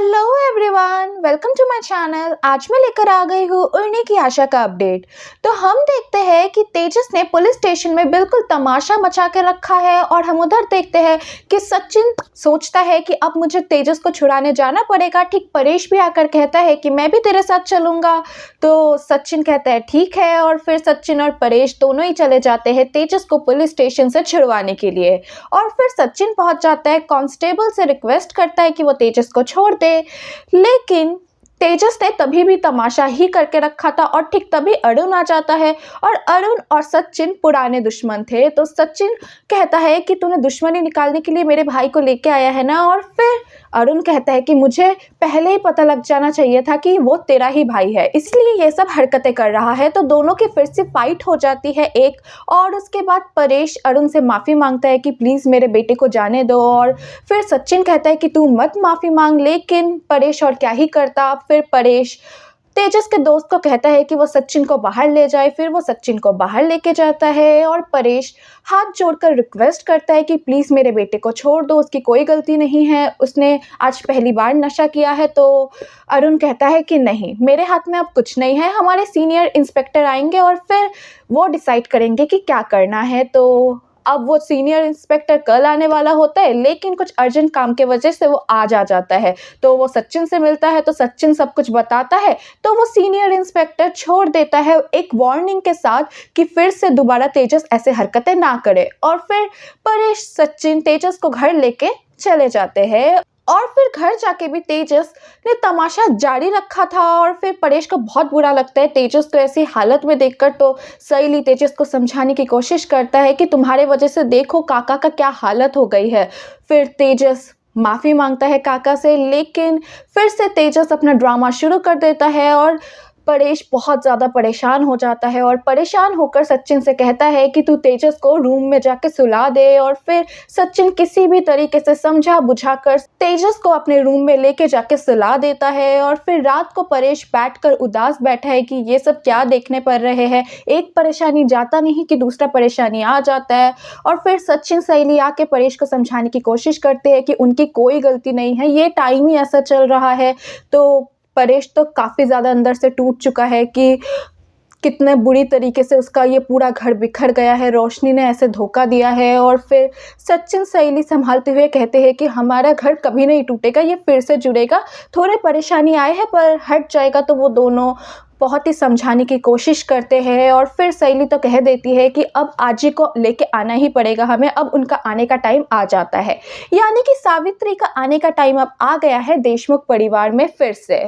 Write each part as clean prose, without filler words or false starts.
Hello everyone, welcome to my channel. आज मैं लेकर आ गई हूँ उड़ने की आशा का अपडेट। तो हम देखते हैं कि तेजस ने पुलिस स्टेशन में बिल्कुल तमाशा मचा के रखा है और हम उधर देखते हैं कि सचिन सोचता है कि अब मुझे तेजस को छुड़ाने जाना पड़ेगा। ठीक परेश भी आकर कहता है कि मैं भी तेरे साथ चलूँगा। तो सचिन कहता है ठीक है, और फिर सचिन और परेश दोनों ही चले जाते हैं तेजस को पुलिस स्टेशन से छुड़वाने के लिए। और फिर सचिन पहुँच जाता है, कांस्टेबल से रिक्वेस्ट करता है कि वो तेजस को छोड़ दे, लेकिन तेजस ने तभी भी तमाशा ही करके रखा था। और ठीक तभी अरुण आ जाता है, और अरुण और सचिन पुराने दुश्मन थे। तो सचिन कहता है कि तूने दुश्मनी निकालने के लिए मेरे भाई को लेके आया है ना। और फिर अरुण कहता है कि मुझे पहले ही पता लग जाना चाहिए था कि वो तेरा ही भाई है, इसलिए ये सब हरकतें कर रहा है। तो दोनों की फिर से फाइट हो जाती है एक, और उसके बाद परेश अरुण से माफ़ी मांगता है कि प्लीज़ मेरे बेटे को जाने दो। और फिर सचिन कहता है कि तू मत माफ़ी मांग, लेकिन परेश और क्या ही करता। फिर परेश तेजस के दोस्त को कहता है कि वो सचिन को बाहर ले जाए। फिर वो सचिन को बाहर लेके जाता है, और परेश हाथ जोड़कर रिक्वेस्ट करता है कि प्लीज़ मेरे बेटे को छोड़ दो, उसकी कोई गलती नहीं है, उसने आज पहली बार नशा किया है। तो अरुण कहता है कि नहीं, मेरे हाथ में अब कुछ नहीं है, हमारे सीनियर इंस्पेक्टर आएंगे और फिर वो डिसाइड करेंगे कि क्या करना है। तो अब वो सीनियर इंस्पेक्टर कल आने वाला होता है, लेकिन कुछ अर्जेंट काम के वजह से वो आज आ जाता है। तो वो सचिन से मिलता है, तो सचिन सब कुछ बताता है। तो वो सीनियर इंस्पेक्टर छोड़ देता है एक वार्निंग के साथ कि फिर से दोबारा तेजस ऐसे हरकतें ना करे। और फिर परेश सचिन तेजस को घर लेके चले जाते हैं। और फिर घर जाके भी तेजस ने तमाशा जारी रखा था, और फिर परेश को बहुत बुरा लगता है तेजस को ऐसी हालत में देखकर। तो सहेली तेजस को समझाने की कोशिश करता है कि तुम्हारे वजह से देखो काका का क्या हालत हो गई है। फिर तेजस माफ़ी मांगता है काका से, लेकिन फिर से तेजस अपना ड्रामा शुरू कर देता है। और परेश बहुत ज़्यादा परेशान हो जाता है, और परेशान होकर सचिन से कहता है कि तू तेजस को रूम में जाके सुला दे। और फिर सचिन किसी भी तरीके से समझा बुझाकर तेजस को अपने रूम में लेके जाके सुला देता है। और फिर रात को परेश बैठकर उदास बैठा है कि ये सब क्या देखने पड़ रहे हैं। एक परेशानी जाता नहीं कि दूसरा परेशानी आ जाता है। और फिर सचिन सहेली आके परेश को समझाने की कोशिश करते हैं कि उनकी कोई गलती नहीं है, ये टाइम ही ऐसा चल रहा है। तो परेश तो काफ़ी ज़्यादा अंदर से टूट चुका है कि कितने बुरी तरीके से उसका ये पूरा घर बिखर गया है, रोशनी ने ऐसे धोखा दिया है। और फिर सचिन सहेली संभालते हुए कहते हैं कि हमारा घर कभी नहीं टूटेगा, ये फिर से जुड़ेगा, थोड़े परेशानी आए हैं पर हट जाएगा। तो वो दोनों बहुत ही समझाने की कोशिश करते हैं। और फिर सहेली तो कह देती है कि अब आजी को लेके आना ही पड़ेगा हमें, अब उनका आने का टाइम आ जाता है, यानी कि सावित्री का आने का टाइम अब आ गया है देशमुख परिवार में फिर से।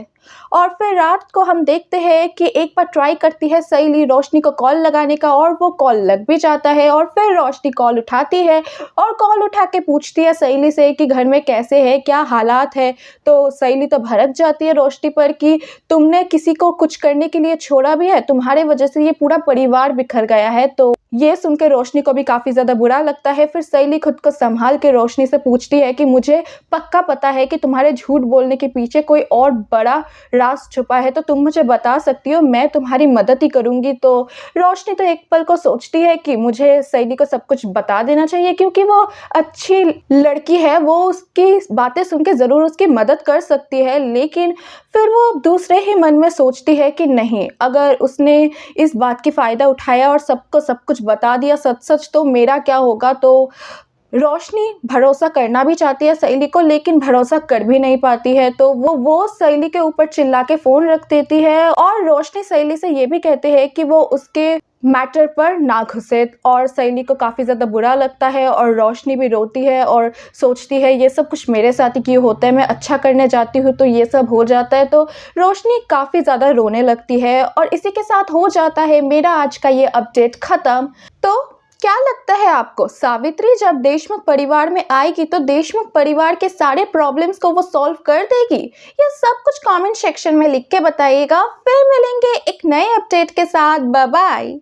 और फिर रात को हम देखते हैं कि एक बार ट्राई करती है सहेली रोशनी को कॉल लगाने का, और वो कॉल लग भी जाता है। और फिर रोशनी कॉल उठाती है, और कॉल उठा के पूछती है सहेली से कि घर में कैसे है, क्या हालात है। तो सहेली तो भड़क जाती है रोशनी पर कि तुमने किसी को कुछ करने के लिए छोड़ा भी है, तुम्हारे वजह से ये पूरा परिवार बिखर गया है। तो ये सुनकर रोशनी को भी काफ़ी ज़्यादा बुरा लगता है। फिर सहेली खुद को संभाल के रोशनी से पूछती है कि मुझे पक्का पता है कि तुम्हारे झूठ बोलने के पीछे कोई और बड़ा राज छुपा है, तो तुम मुझे बता सकती हो, मैं तुम्हारी मदद ही करूँगी। तो रोशनी तो एक पल को सोचती है कि मुझे सहेली को सब कुछ बता देना चाहिए, क्योंकि वो अच्छी लड़की है, वो उसकी बातें सुन के ज़रूर उसकी मदद कर सकती है। लेकिन फिर वो दूसरे ही मन में सोचती है कि नहीं, अगर उसने इस बात की फ़ायदा उठाया और सबको सब कुछ बता दिया सच सच, तो मेरा क्या होगा। तो रोशनी भरोसा करना भी चाहती है सहेली को, लेकिन भरोसा कर भी नहीं पाती है। तो वो सहेली के ऊपर चिल्ला के फ़ोन रख देती है, और रोशनी सहेली से ये भी कहते हैं कि वो उसके मैटर पर ना घुसे। और सहेली को काफ़ी ज़्यादा बुरा लगता है, और रोशनी भी रोती है और सोचती है ये सब कुछ मेरे साथ ही क्यों होता है, मैं अच्छा करने जाती हूँ तो ये सब हो जाता है। तो रोशनी काफ़ी ज़्यादा रोने लगती है, और इसी के साथ हो जाता है मेरा आज का ये अपडेट ख़त्म। तो क्या लगता है आपको, सावित्री जब देशमुख परिवार में आएगी तो देशमुख परिवार के सारे प्रॉब्लम्स को वो सॉल्व कर देगी? ये सब कुछ कमेंट सेक्शन में लिख के बताइएगा। फिर मिलेंगे एक नए अपडेट के साथ। Bye bye.